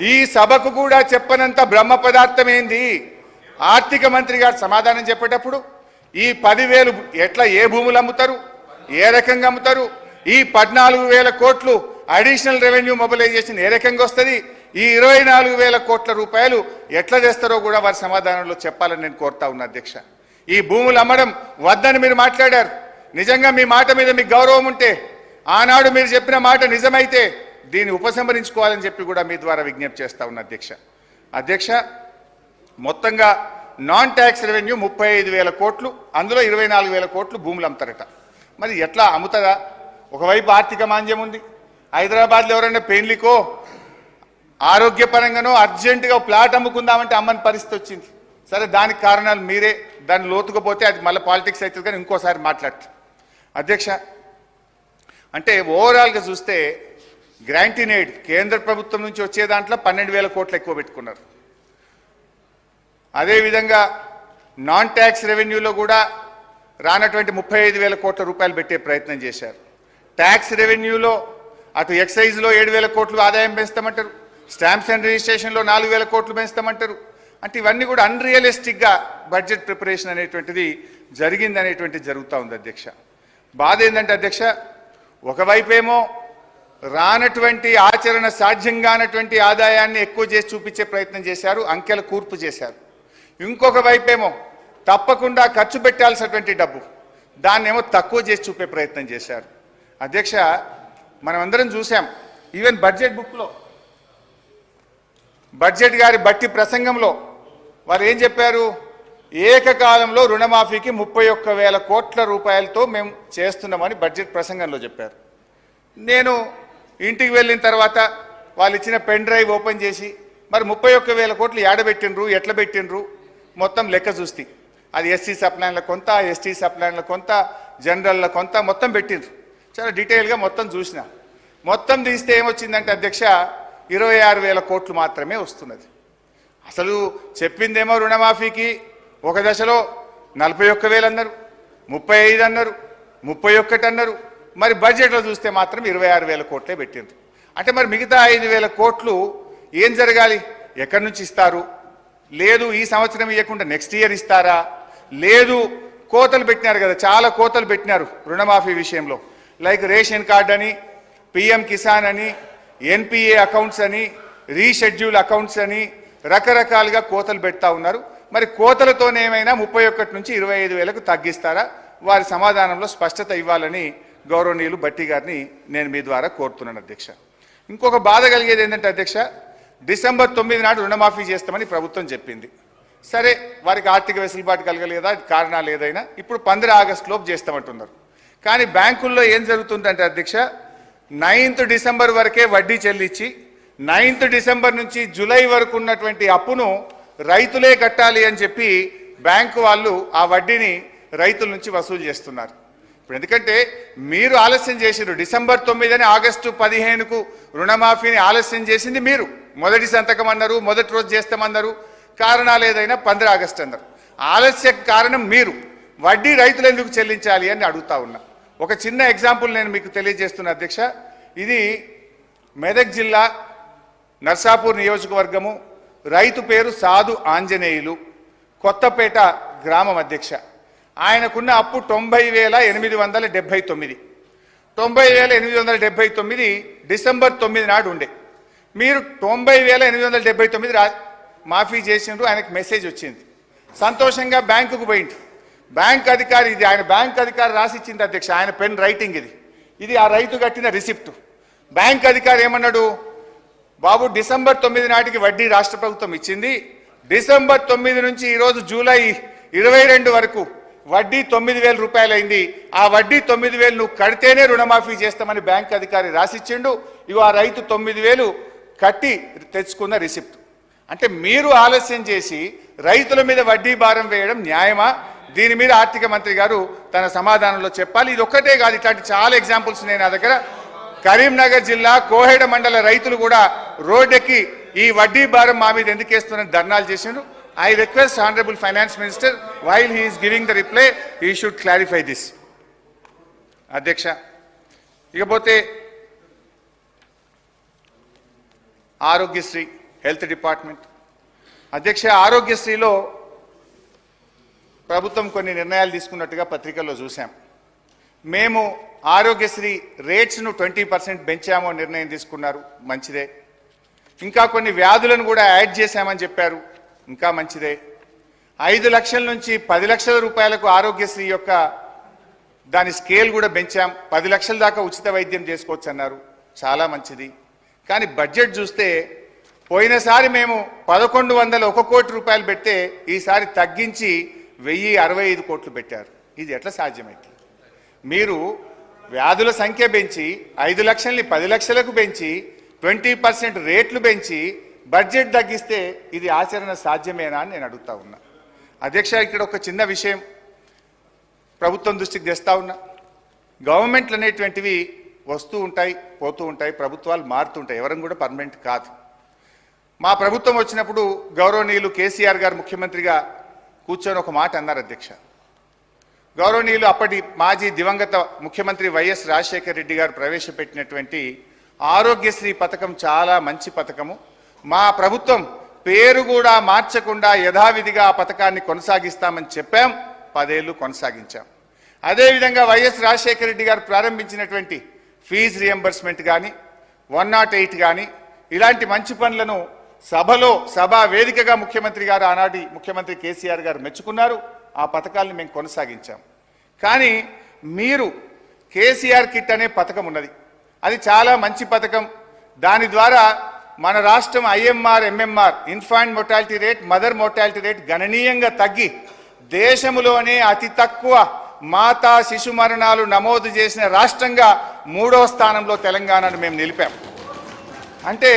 ఈ సభకు కూడా చెప్పనంత బ్రహ్మ పదార్థం ఏంది? ఆర్థిక మంత్రి గారు సమాధానం చెప్పేటప్పుడు ఈ 10,000 ఎట్లా ఏ భూములు అమ్ముతారు, ఏ రకంగా అమ్ముతారు, ఈ 14,000 కోట్లు అడిషనల్ రెవెన్యూ మొబిలైజేషన్ ఏ రకంగా వస్తుంది, ఈ 24,000 కోట్ల రూపాయలు ఎట్లా చేస్తారో కూడా వారి సమాధానంలో చెప్పాలని నేను కోరుతా ఉన్నా అధ్యక్ష. ఈ భూములు అమ్మడం వద్దని మీరు మాట్లాడారు. నిజంగా మీ మాట మీద మీకు గౌరవం ఉంటే, ఆనాడు మీరు చెప్పిన మాట నిజమైతే దీన్ని ఉపసంహరించుకోవాలని చెప్పి కూడా మీ ద్వారా విజ్ఞప్తి చేస్తా ఉన్నా అధ్యక్ష. మొత్తంగా నాన్ ట్యాక్స్ రెవెన్యూ 35,000 కోట్లు, అందులో 24,000 కోట్లు భూములు అమ్ముతారట. మరి ఎట్లా అమ్ముతుందా? ఒకవైపు ఆర్థిక మాంద్యం ఉంది. హైదరాబాద్లో ఎవరైనా పెళ్లికో ఆరోగ్యపరంగానో అర్జెంటుగా ప్లాట్ అమ్ముకుందామంటే అమ్మని పరిస్థితి వచ్చింది. సరే, దానికి కారణాలు మీరే, దాన్ని లోతుకుపోతే అది మళ్ళీ పాలిటిక్స్ అవుతుంది, కానీ ఇంకోసారి మాట్లాడతారు అధ్యక్ష. అంటే ఓవరాల్గా చూస్తే గ్రాంటీన్ ఎయిడ్ కేంద్ర ప్రభుత్వం నుంచి వచ్చే దాంట్లో 12,000 కోట్లు ఎక్కువ పెట్టుకున్నారు. అదేవిధంగా నాన్ ట్యాక్స్ రెవెన్యూలో కూడా రానటువంటి 35,000 కోట్ల రూపాయలు పెట్టే ప్రయత్నం చేశారు. ట్యాక్స్ రెవెన్యూలో అటు ఎక్సైజ్లో 7,000 కోట్లు ఆదాయం పెంచుతామంటారు, స్టాంప్స్ అండ్ రిజిస్ట్రేషన్లో 4,000 కోట్లు పెంచుతామంటారు. అంటే ఇవన్నీ కూడా అన్రియలిస్టిక్గా బడ్జెట్ ప్రిపరేషన్ అనేటువంటిది జరిగిందనేటువంటిది జరుగుతూ ఉంది అధ్యక్ష. బాధ ఏంటంటే అధ్యక్ష, ఒకవైపేమో రానటువంటి ఆచరణ సాధ్యం కానటువంటి ఆదాయాన్ని ఎక్కువ చేసి చూపించే ప్రయత్నం చేశారు, అంకెల కూర్పు చేశారు. ఇంకొక వైపేమో తప్పకుండా ఖర్చు పెట్టాల్సినటువంటి డబ్బు దాన్నేమో తక్కువ చేసి చూపే ప్రయత్నం చేశారు అధ్యక్ష. మనం అందరం చూసాం, ఈవెన్ బడ్జెట్ బుక్లో బడ్జెట్ గారి బట్టి ప్రసంగంలో వారు ఏం చెప్పారు? ఏకకాలంలో రుణమాఫీకి 31,000 కోట్ల రూపాయలతో మేము చేస్తున్నామని బడ్జెట్ ప్రసంగంలో చెప్పారు. నేను ఇంటికి వెళ్ళిన తర్వాత వాళ్ళు ఇచ్చిన పెన్ డ్రైవ్ ఓపెన్ చేసి మరి 31,000 కోట్లు ఏడబెట్టినరు, ఎట్లా పెట్టినరు మొత్తం లెక్క చూస్తే అది ఎస్సీ సప్లైన్ల కొంత, ఎస్టీ సప్లైన్ల కొంత, జనరల్ల కొంత మొత్తం పెట్టినరు. చాలా డీటెయిల్గా మొత్తం చూసిన. మొత్తం తీస్తే ఏమొచ్చిందంటే అధ్యక్ష 26,000 కోట్లు మాత్రమే వస్తున్నది. అసలు చెప్పిందేమో రుణమాఫీకి ఒక దశలో 41,000 అన్నారు, 35 అన్నారు, 31 అన్నారు. మరి బడ్జెట్లో చూస్తే మాత్రం 26,000 కోట్లే పెట్టిండ్రు. అంటే మరి మిగతా 5,000 కోట్లు ఏం జరగాలి? ఎక్కడి నుంచి ఇస్తారు? లేదు ఈ సంవత్సరం ఇవ్వకుండా నెక్స్ట్ ఇయర్ ఇస్తారా? లేదు కోతలు పెట్టినారు కదా, చాలా కోతలు పెట్టినారు రుణమాఫీ విషయంలో. లైక్ రేషన్ కార్డ్ అని, పిఎం కిసాన్ అని, ఎన్పిఏ అకౌంట్స్ అని, రీషెడ్యూల్ అకౌంట్స్ అని రకరకాలుగా కోతలు పెడతా ఉన్నారు. మరి కోతలతోనే ఏమైనా 31 నుంచి 25,000కు తగ్గిస్తారా? వారి సమాధానంలో స్పష్టత ఇవ్వాలని గౌరవనీయులు భట్టి గారిని నేను మీ ద్వారా కోరుతున్నాను అధ్యక్ష. ఇంకొక బాధ కలిగేది ఏంటంటే అధ్యక్ష, డిసెంబర్ 9 నాడు రుణమాఫీ చేస్తామని ప్రభుత్వం చెప్పింది. సరే, వారికి ఆర్థిక వెసులుబాటు కలగలేదా, కారణాలు ఏదైనా, ఇప్పుడు 15 ఆగస్టు లోపు చేస్తామంటున్నారు. కానీ బ్యాంకుల్లో ఏం జరుగుతుందంటే అధ్యక్ష, 9th డిసెంబర్ వరకే వడ్డీ చెల్లించి 9th డిసెంబర్ నుంచి జూలై వరకు ఉన్నటువంటి అప్పును రైతులే కట్టాలి అని చెప్పి బ్యాంకు వాళ్ళు ఆ వడ్డీని రైతుల నుంచి వసూలు చేస్తున్నారు. ఇప్పుడు ఎందుకంటే మీరు ఆలస్యం చేసిరు, డిసెంబర్ 9 అని ఆగస్టు 15కు రుణమాఫీని ఆలస్యం చేసింది మీరు. మొదటి సంతకం అన్నారు, మొదటి రోజు చేస్తామన్నారు, కారణాలు ఏదైనా 15 ఆగస్టు అన్నారు. ఆలస్య కారణం మీరు, వడ్డీ రైతులు ఎందుకు చెల్లించాలి అని అడుగుతా ఉన్నా. ఒక చిన్న ఎగ్జాంపుల్ నేను మీకు తెలియజేస్తున్నా అధ్యక్ష. ఇది మెదక్ జిల్లా నర్సాపూర్ నియోజకవర్గము, రైతు పేరు సాధు ఆంజనేయులు, కొత్తపేట గ్రామం అధ్యక్ష. ఆయనకున్న అప్పు 90,879. 90,879 డిసెంబర్ 9 నాడు ఉండే. మీరు 90,879 మాఫీ చేసిండ్రు. ఆయనకు మెసేజ్ వచ్చింది, సంతోషంగా బ్యాంకుకు పోయింది. బ్యాంక్ అధికారి, ఇది ఆయన బ్యాంక్ అధికారి రాసిచ్చింది అధ్యక్ష, ఆయన పెన్ రైటింగ్ ఇది ఆ రైతు కట్టిన రిసిప్ట్. బ్యాంక్ అధికారి ఏమన్నాడు? బాబు, డిసెంబర్ 9 నాటికి వడ్డీ రాష్ట్ర ప్రభుత్వం ఇచ్చింది, డిసెంబర్ 9 నుంచి ఈరోజు జూలై 22 వరకు వడ్డీ 9,000 రూపాయలు అయింది. ఆ వడ్డీ 9,000 నువ్వు కడితేనే రుణమాఫీ చేస్తామని బ్యాంక్ అధికారి రాసిచ్చిండు. ఇగో ఆ రైతు 9,000 కట్టి తెచ్చుకున్న రిసిప్ట్. అంటే మీరు ఆలస్యం చేసి రైతుల మీద వడ్డీ భారం వేయడం న్యాయమా? దీని మీద ఆర్థిక మంత్రి గారు తన సమాధానంలో చెప్పాలి. ఇది ఒక్కటే కాదు, ఇట్లాంటి చాలా ఎగ్జాంపుల్స్ నేను నా దగ్గర. కరీంనగర్ జిల్లా కోహెడ మండల రైతులు కూడా రోడ్డెక్కి ఈ వడ్డీ భారం మా మీద ఎందుకు వేస్తున్నారని ధర్నాలు చేసిండ్రు. I request Honorable Finance Minister, while he is giving the reply, he should clarify this. అధ్యక్ష, ఇకపోతే ఆరోగ్యశ్రీ హెల్త్ డిపార్ట్మెంట్. అధ్యక్ష, ఆరోగ్యశ్రీలో ప్రభుత్వం కొన్ని నిర్ణయాలు తీసుకున్నట్టుగా పత్రికల్లో చూసాం. మేము ఆరోగ్యశ్రీ రేట్స్ను 20% పెంచామో నిర్ణయం తీసుకున్నారు, మంచిదే. ఇంకా కొన్ని వ్యాధులను కూడా యాడ్ చేశామని చెప్పారు, ఇంకా మంచిదే. 5 లక్షల నుంచి 10 లక్షల రూపాయలకు ఆరోగ్యశ్రీ యొక్క దాని స్కేల్ కూడా పెంచాం, 10 లక్షల దాకా ఉచిత వైద్యం చేసుకోవచ్చు అన్నారు, చాలా మంచిది. కానీ బడ్జెట్ చూస్తే పోయినసారి మేము 1101 కోటి రూపాయలు పెడితే ఈసారి తగ్గించి 1065 కోట్లు పెట్టారు. ఇది ఎట్లా సాధ్యమైంది? మీరు వ్యాధుల సంఖ్య పెంచి 5 లక్షల్ని 10 లక్షలకు పెంచి 20% రేట్లు పెంచి బడ్జెట్ తగ్గిస్తే ఇది ఆచరణ సాధ్యమేనా అని నేను అడుగుతా ఉన్నా. అధ్యక్ష, ఇక్కడ ఒక చిన్న విషయం ప్రభుత్వం దృష్టికి తెస్తా ఉన్నా. గవర్నమెంట్లు అనేటువంటివి వస్తూ ఉంటాయి, పోతూ ఉంటాయి, ప్రభుత్వాలు మారుతుంటాయి, ఎవరం కూడా పర్మనెంట్ కాదు. మా ప్రభుత్వం వచ్చినప్పుడు గౌరవనీయులు కేసీఆర్ గారు ముఖ్యమంత్రిగా కూర్చొని ఒక మాట అన్నారు అధ్యక్ష. గౌరవనీయులు అప్పటి మాజీ దివంగత ముఖ్యమంత్రి వైఎస్ రాజశేఖర రెడ్డి గారు ప్రవేశపెట్టినటువంటి ఆరోగ్యశ్రీ పథకం చాలా మంచి పథకము. మా ప్రభుత్వం పేరు కూడా మార్చకుండా యథావిధిగా ఆ పథకాన్ని కొనసాగిస్తామని చెప్పాం, 10 ఏళ్ళు కొనసాగించాం. అదేవిధంగా వైఎస్ రాజశేఖర రెడ్డి గారు ప్రారంభించినటువంటి ఫీజు రియంబర్స్మెంట్ కానీ 108 కానీ ఇలాంటి మంచి పనులను సభా వేదికగా ముఖ్యమంత్రి గారు ఆనాటి ముఖ్యమంత్రి కేసీఆర్ గారు మెచ్చుకున్నారు. ఆ పథకాలను మేము కొనసాగించాం. కానీ మీరు కేసీఆర్ కిట్ అనే పథకం ఉన్నది, అది చాలా మంచి పథకం. దాని ద్వారా మన రాష్ట్రం IMR MMR infant mortality rate, mother mortality rate గణనీయంగా తగ్గి దేశంలోనే అతి తక్కువ మాతా శిశు మరణాలు నమోదు చేసిన రాష్ట్రంగా 3వ స్థానంలో తెలంగాణను మేము నిలిపాం. అంటే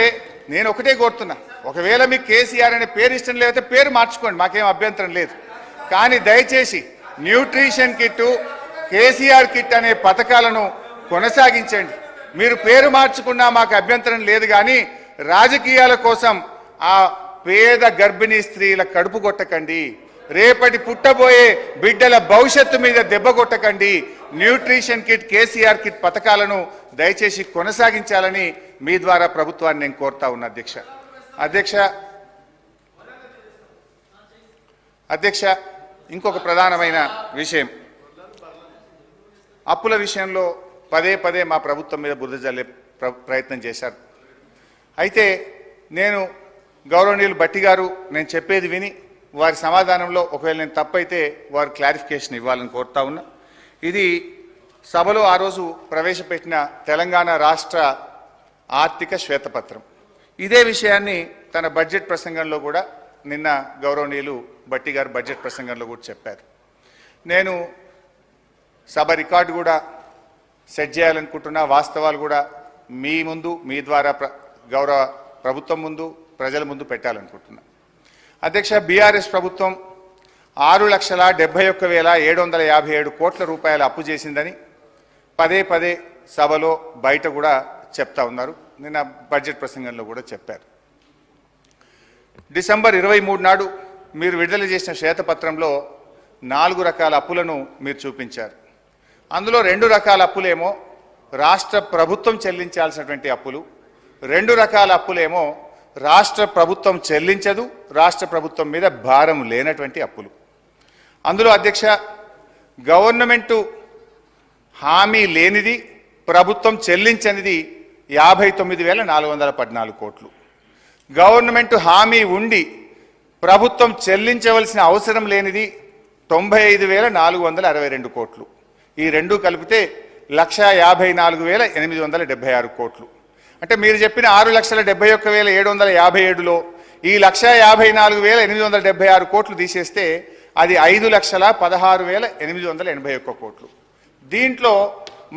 నేను ఒకటే కోరుతున్నా, ఒకవేళ మీకు కేసీఆర్ అనే పేరు ఇష్టం లేకపోతే పేరు మార్చుకోండి, మాకేం అభ్యంతరం లేదు. కానీ దయచేసి న్యూట్రిషన్ కిట్టు, కేసీఆర్ కిట్ అనే పథకాలను కొనసాగించండి. మీరు పేరు మార్చుకున్నా మాకు అభ్యంతరం లేదు, కానీ రాజకీయాల కోసం ఆ పేద గర్భిణీ స్త్రీల కడుపు కొట్టకండి, రేపటి పుట్టబోయే బిడ్డల భవిష్యత్తు మీద దెబ్బ కొట్టకండి. న్యూట్రిషన్ కిట్, కేసీఆర్ కిట్ పథకాలను దయచేసి కొనసాగించాలని మీ ద్వారా ప్రభుత్వాన్ని నేను కోరుతా ఉన్నా అధ్యక్ష, ఇంకొక ప్రధానమైన విషయం, అప్పుల విషయంలో పదే మా ప్రభుత్వం మీద బురద జల్లే ప్రయత్నం చేశారు. అయితే నేను గౌరవనీయులు భట్టి గారు నేను చెప్పేది విని వారి సమాధానంలో ఒకవేళ నేను తప్పైతే వారు క్లారిఫికేషన్ ఇవ్వాలని కోరుతా ఉన్నా. ఇది సభలో ఆ రోజు ప్రవేశపెట్టిన తెలంగాణ రాష్ట్ర ఆర్థిక శ్వేతపత్రం. ఇదే విషయాన్ని తన బడ్జెట్ ప్రసంగంలో కూడా నిన్న గౌరవనీయులు భట్టి గారు బడ్జెట్ ప్రసంగంలో కూడా చెప్పారు. నేను సభ రికార్డు కూడా సెట్ చేయాలనుకుంటున్నా, వాస్తవాలు కూడా మీ ముందు, మీ ద్వారా గౌరవ ప్రభుత్వం ముందు, ప్రజల ముందు పెట్టాలనుకుంటున్నా. అధ్యక్ష, బీఆర్ఎస్ ప్రభుత్వం 6,71,757 కోట్ల రూపాయల అప్పు చేసిందని పదే సభలో బయట కూడా చెప్తా ఉన్నారు, నిన్న బడ్జెట్ ప్రసంగంలో కూడా చెప్పారు. డిసెంబర్ 23 నాడు మీరు విడుదల చేసిన శ్వేతపత్రంలో 4 రకాల అప్పులను మీరు చూపించారు. అందులో 2 రకాల అప్పులేమో రాష్ట్ర ప్రభుత్వం చెల్లించాల్సినటువంటి అప్పులు, 2 రకాల అప్పులేమో రాష్ట్ర ప్రభుత్వం చెల్లించదు, రాష్ట్ర ప్రభుత్వం మీద భారం లేనటువంటి అప్పులు. అందులో అధ్యక్ష, గవర్నమెంటు హామీ లేనిది, ప్రభుత్వం చెల్లించనిది 59,414 కోట్లు. గవర్నమెంటు హామీ ఉండి ప్రభుత్వం చెల్లించవలసిన అవసరం లేనిది 95,462 కోట్లు. ఈ రెండు కలిపితే 1,54,876 కోట్లు. అంటే మీరు చెప్పిన 6,71,757లో ఈ 1,54,876 కోట్లు తీసేస్తే అది 5,16,881 కోట్లు. దీంట్లో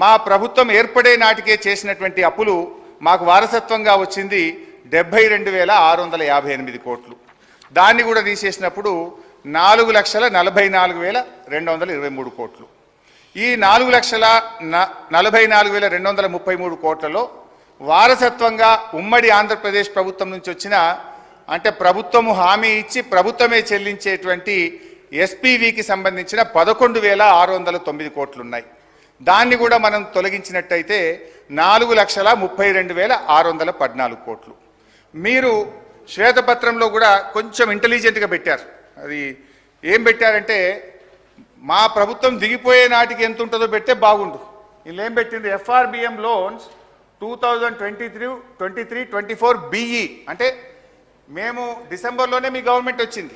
మా ప్రభుత్వం ఏర్పడే నాటికే చేసినటువంటి అప్పులు మాకు వారసత్వంగా వచ్చింది 72,658 కోట్లు. దాన్ని కూడా తీసేసినప్పుడు 4,44,223 కోట్లు. ఈ 4,44,233 కోట్లలో వారసత్వంగా ఉమ్మడి ఆంధ్రప్రదేశ్ ప్రభుత్వం నుంచి వచ్చిన, అంటే ప్రభుత్వము హామీ ఇచ్చి ప్రభుత్వమే చెల్లించేటువంటి ఎస్పీవీకి సంబంధించిన 11,609 కోట్లు ఉన్నాయి. దాన్ని కూడా మనం తొలగించినట్టయితే 4,32,614 కోట్లు. మీరు శ్వేతపత్రంలో కూడా కొంచెం ఇంటెలిజెంట్గా పెట్టారు. అది ఏం పెట్టారంటే మా ప్రభుత్వం దిగిపోయే నాటికి ఎంత ఉంటుందో పెడితే బాగుండు. వీళ్ళు ఏం పెట్టిండ్రు, FRBM లోన్స్ 2023-24 BE అంటే మేము డిసెంబర్లోనే మీ గవర్నమెంట్ వచ్చింది.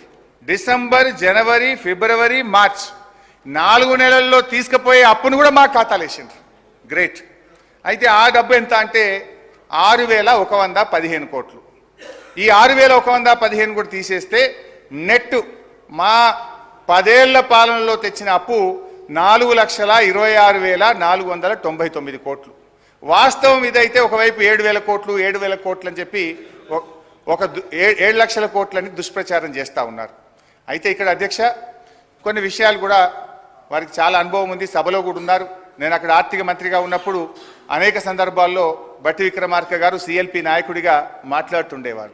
డిసెంబర్, జనవరి, ఫిబ్రవరి, మార్చ్ 4 నెలల్లో తీసుకుపోయే అప్పును కూడా మా ఖాతాలు వేసిండ్రు. గ్రేట్. అయితే ఆ డబ్బు ఎంత అంటే 6,115 కోట్లు. ఈ 6,115 కూడా తీసేస్తే నెట్ మా 10 ఏళ్ల పాలనలో తెచ్చిన అప్పు 4,26,499 కోట్లు. వాస్తవం ఇదైతే ఒకవైపు 7,000 కోట్లు 7,000 కోట్లు అని చెప్పి ఒక 7 లక్షల కోట్లని దుష్ప్రచారం చేస్తూ ఉన్నారు. అయితే ఇక్కడ అధ్యక్ష కొన్ని విషయాలు కూడా వారికి చాలా అనుభవం ఉంది, సభలో కూడా ఉన్నారు. నేను అక్కడ ఆర్థిక మంత్రిగా ఉన్నప్పుడు అనేక సందర్భాల్లో బట్టి విక్రమార్క గారు CLP నాయకుడిగా మాట్లాడుతుండేవారు.